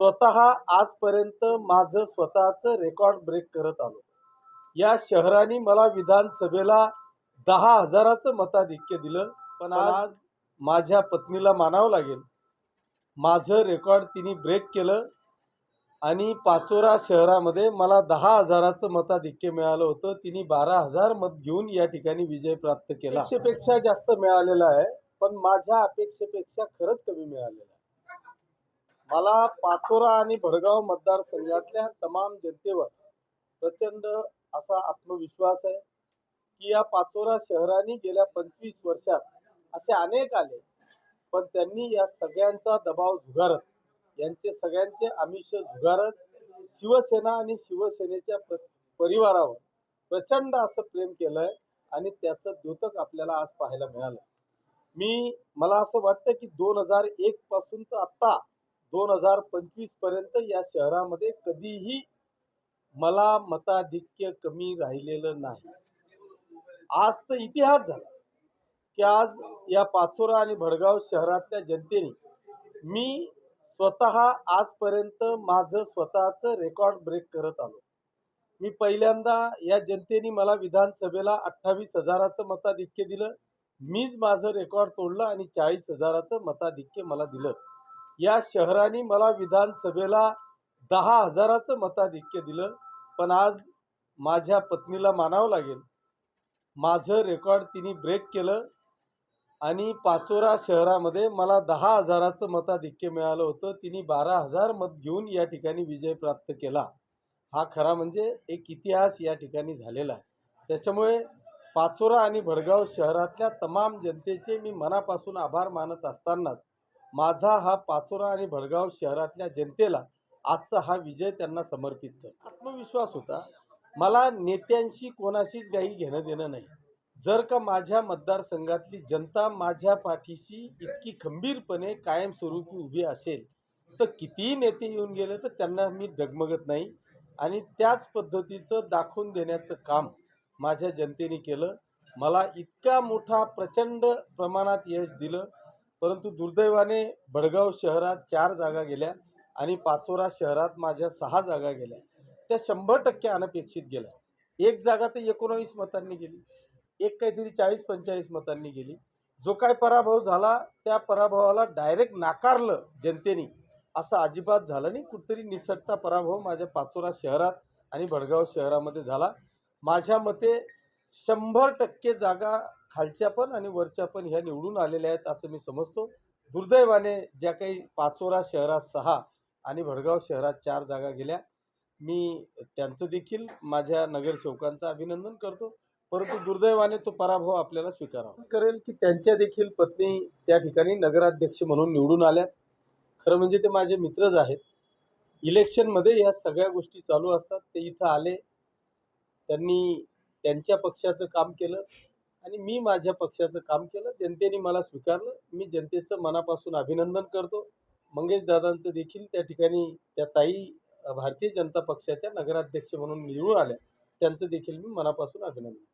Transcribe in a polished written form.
स्वतः आजपर्यंत माझं स्वतःचं रेकॉर्ड ब्रेक करत आलो. या शहराने मला विधानसभेला 10,000चं मताधिक्य दिलं. पण आज माझ्या पत्नीला मानावं लागेल, माझं रेकॉर्ड तिने ब्रेक केलं आणि पाचोरा शहरामध्ये मला 10,000चं मताधिक्य मिळालं होतं. तिने 12,000 मत घेऊन या ठिकाणी विजय प्राप्त केला. अपेक्षेपेक्षा जास्त मिळालेलं आहे, पण माझ्या अपेक्षेपेक्षा खरंच कमी मिळालेलं आहे. मला पाचोरा आणि भडगाव मतदारसंघातल्या तमाम जनतेवर प्रचंड असा आत्मविश्वास आहे की या पाचोरा शहराने गेल्या 25 वर्षात असे अनेक आले, पण त्यांनी या सगळ्यांचा दबाव झुगारत, यांचे सगळ्यांचे आमिष झुगारत शिवसेना आणि शिवसेनेच्या परिवारावर प्रचंड असं प्रेम केलंय आणि त्याचं द्योतक आपल्याला आज पाहायला मिळालं. मला असं वाटतं की 2001 पासून तर आता 2025 पर्यंत या शहरामध्ये कधीही मला मताधिक्य कमी राहिलेलं नाही. आज तर इतिहास झाला की आज या पाचोरा आणि भडगाव शहरातल्या जनतेने मी स्वतः आजपर्यंत माझं स्वतःचं रेकॉर्ड ब्रेक करत आलो. मी पहिल्यांदा या जनतेने मला विधानसभेला 28,000चं मताधिक्य दिलं. मीच माझं रेकॉर्ड तोडलं आणि 40,000चं मताधिक्य मला दिलं. या शहराने मला विधानसभेला 10,000चं मताधिक्य दिलं. पण आज माझ्या पत्नीला मानावं लागेल, माझं रेकॉर्ड तिने ब्रेक केलं आणि पाचोरा शहरामध्ये मला 10,000चं मताधिक्य मिळालं होतं. तिने 12,000 मत घेऊन या ठिकाणी विजय प्राप्त केला. हा खरा म्हणजे एक इतिहास या ठिकाणी झालेला आहे. त्याच्यामुळे पाचोरा आणि भडगाव शहरातल्या तमाम जनतेचे मी मनापासून आभार मानत असतानाच माझा हा पाचोरा आणि भडगाव शहरातल्या जनतेला आजचा हा विजय त्यांना समर्पित करतो. आत्मविश्वास होता. मला नेत्यांशी कोणाशीच काही घेणं देणं नाही. जर का माझ्या मतदारसंघातली जनता माझ्या पाठीशी इतकी खंबीरपणे कायमस्वरूपी उभी असेल तर कितीही नेते येऊन गेले तर त्यांना मी डगमगत नाही. आणि त्याच पद्धतीचं दाखवून देण्याचं काम माझ्या जनतेने केलं. मला इतका मोठा प्रचंड प्रमाणात यश दिलं, परंतु दुर्दैवाने भडगाव शहरात 4 जागा गेल्या आणि पाचोरा शहरात माझ्या 6 जागा गेल्या. त्या 100% अनपेक्षित गेल्या. एक जागा तर 19 मतांनी गेली, एक काहीतरी 40-45 मतांनी गेली. जो काय पराभव झाला त्या पराभवाला डायरेक्ट नाकारलं जनतेने, असं अजिबात झालं नाही. कुठेतरी निसटता पराभव माझ्या पाचोरा शहरात आणि भडगाव शहरामध्ये झाला. माझ्या मते 100% जागा खालच्या पण आणि वरच्या पण ह्या निवडून आलेल्या आहेत असं मी समजतो. दुर्दैवाने ज्या काही पाचोरा शहरात 6 आणि भडगाव शहरात 4 जागा गेल्या, मी त्यांचं देखील माझ्या नगरसेवकांचं अभिनंदन करतो. परंतु दुर्दैवाने तो पराभव आपल्याला स्वीकारावा करेल की त्यांच्या देखील पत्नी त्या ठिकाणी नगराध्यक्ष म्हणून निवडून आल्या. खरं म्हणजे ते माझे मित्रच आहेत. इलेक्शनमध्ये या सगळ्या गोष्टी चालू असतात. ते इथं आले, त्यांनी त्यांच्या पक्षाचं काम केलं आणि मी माझ्या पक्षाचं काम केलं. जनतेने मला स्वीकारलं. मी जनतेचं मनापासून अभिनंदन करतो. मंगेश दादांचं देखील त्या ठिकाणी त्या ताई भारतीय जनता पक्षाच्या नगराध्यक्ष म्हणून निवडून आल्या, त्यांचं देखील मी मनापासून अभिनंदन